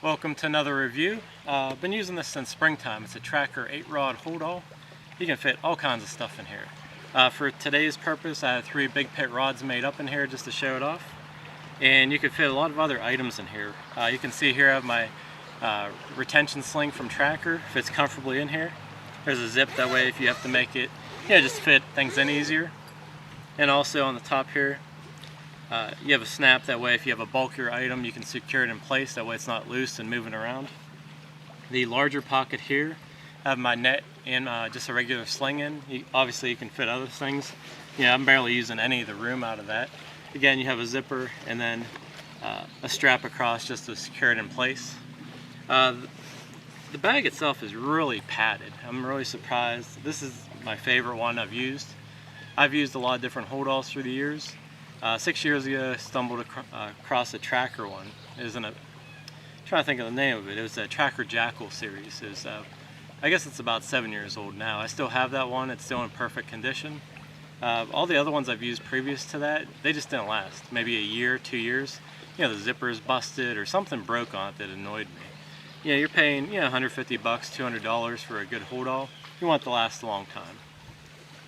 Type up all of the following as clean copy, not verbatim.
Welcome to another review. I've been using this since springtime. It's a Trakker 8-rod Holdall. You can fit all kinds of stuff in here. For today's purpose, I have 3 big pit rods made up in here just to show it off. And you can fit a lot of other items in here. You can see here I have my retention sling from Trakker. Fits comfortably in here. There's a zip, that way if you have to make it, just fit things in easier. And also on the top here, you have a snap, that way if you have a bulkier item you can secure it in place, that way it's not loose and moving around. The larger pocket here, I have my net and just a regular sling in. Obviously you can fit other things. I'm barely using any of the room out of that. Again, you have a zipper and then a strap across just to secure it in place. The bag itself is really padded. I'm really surprised. This is my favorite one I've used. I've used a lot of different Holdalls through the years. 6 years ago, I stumbled across a Trakker one. It was I'm trying to think of the name of it. It was a Trakker Jackyl series. It was, I guess it's about 7 years old now. I still have that one. It's still in perfect condition. All the other ones I've used previous to that, they just didn't last. Maybe a year, 2 years. The zipper's busted or something broke on it that annoyed me. You're paying $150, $200 for a good Holdall. You want it to last a long time.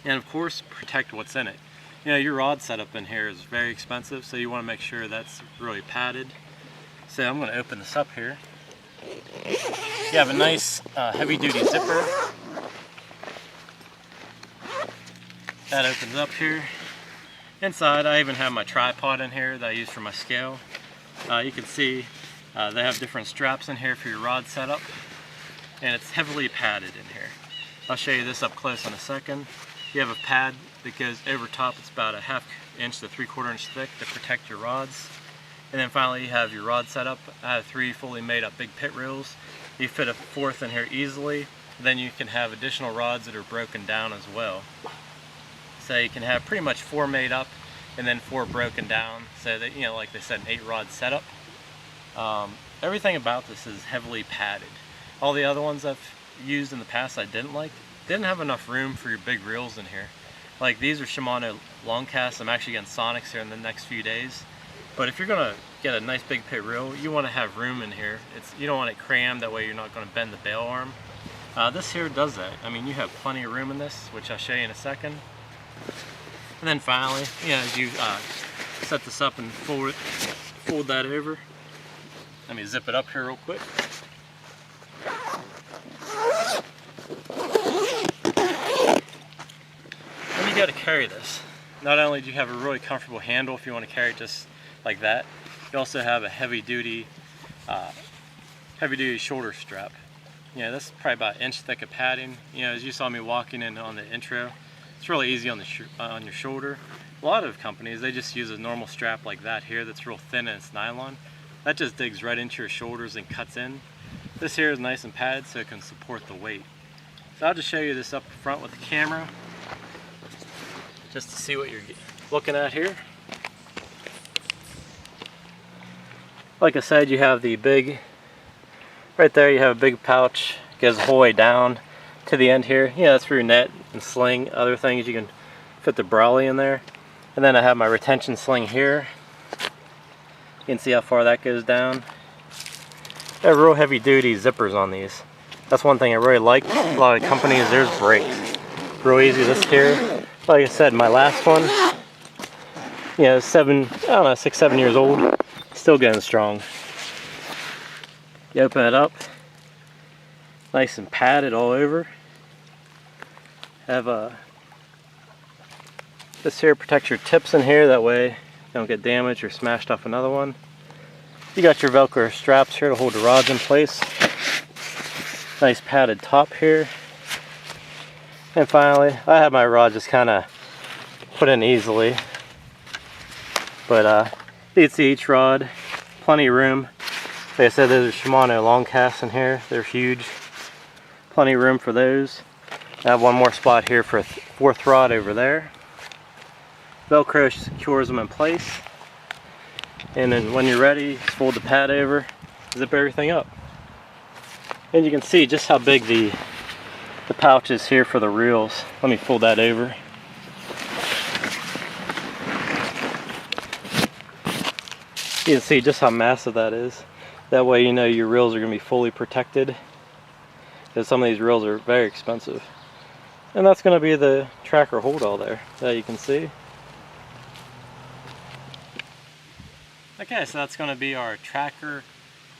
And of course, protect what's in it. Your rod setup in here is very expensive, so you want to make sure that's really padded. So I'm going to open this up here. You have a nice heavy-duty zipper. That opens up here. Inside, I even have my tripod in here that I use for my scale. You can see they have different straps in here for your rod setup, and it's heavily padded in here. I'll show you this up close in a second. You have a pad that goes over top. It's about a 1/2 inch to 3/4 inch thick to protect your rods. And then finally you have your rod setup. I have 3 fully made up big pit reels. You fit a 4th in here easily. Then you can have additional rods that are broken down as well. So you can have pretty much 4 made up and then 4 broken down, so that, like they said, an 8-rod setup. Everything about this is heavily padded. All the other ones I've used in the past I didn't have enough room for your big reels in here. Like, these are Shimano long casts. I'm actually getting Sonics here in the next few days. But if you're gonna get a nice big pit reel, you want to have room in here. You don't want it crammed, that way you're not going to bend the bail arm. This here does that. You have plenty of room in this, which I'll show you in a second. And then finally, as you set this up and fold that over. Let me zip it up here real quick. You got to carry this. Not only do you have a really comfortable handle if you want to carry it just like that, you also have a heavy-duty shoulder strap. That's probably about 1 inch thick of padding. As you saw me walking in on the intro, it's really easy on your shoulder. A lot of companies, they just use a normal strap like that here that's real thin and it's nylon. That just digs right into your shoulders and cuts in. This here is nice and padded so it can support the weight. So I'll just show you this up front with the camera, just to see what you're looking at here. Like I said, you have the big, right there you have a big pouch, it goes the whole way down to the end here. That's for your net and sling, other things. You can fit the brolly in there. And then I have my retention sling here. You can see how far that goes down. They have real heavy duty zippers on these. That's one thing I really like. A lot of companies, there's brakes. Real easy. This here, like I said, my last one, 6, 7 years old, still going strong. You open it up, nice and padded all over. Have this here protects your tips in here, that way you don't get damaged or smashed off another one. You got your Velcro straps here to hold the rods in place. Nice padded top here. And finally, I have my rod just kind of put in easily. But you can see each rod, plenty of room. Like I said, those are Shimano long casts in here. They're huge. Plenty of room for those. I have one more spot here for a 4th rod over there. Velcro secures them in place. And then when you're ready, just fold the pad over, zip everything up. And you can see just how big the pouch is here for the reels. Let me fold that over. You can see just how massive that is. That way you know your reels are going to be fully protected, because some of these reels are very expensive. And that's going to be the Trakker Holdall there that you can see. Okay, so that's going to be our Trakker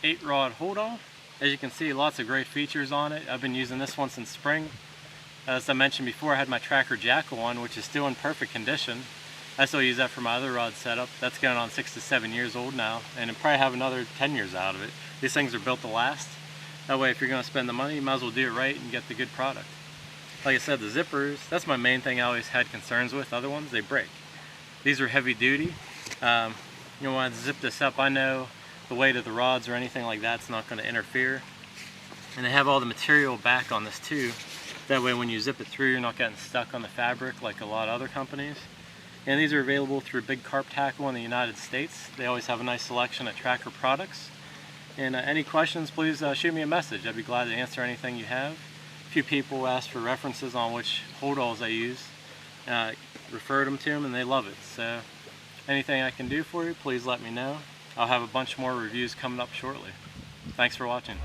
8-rod Holdall. As you can see, lots of great features on it. I've been using this one since spring. As I mentioned before, I had my Trakker Jackyl one, which is still in perfect condition. I still use that for my other rod setup. That's going on 6 to 7 years old now, and it'll probably have another 10 years out of it. These things are built to last. That way, if you're going to spend the money, you might as well do it right and get the good product. Like I said, the zippers, that's my main thing I always had concerns with. Other ones, they break. These are heavy duty. You want to zip this up. I know the weight of the rods or anything like that's not going to interfere. And they have all the material back on this too. That way when you zip it through, you're not getting stuck on the fabric like a lot of other companies. And these are available through Big Carp Tackle in the United States. They always have a nice selection of Trakker products. And any questions, please shoot me a message. I'd be glad to answer anything you have. A few people asked for references on which Holdalls I use. Referred them to them and they love it. So anything I can do for you, please let me know. I'll have a bunch more reviews coming up shortly. Thanks for watching.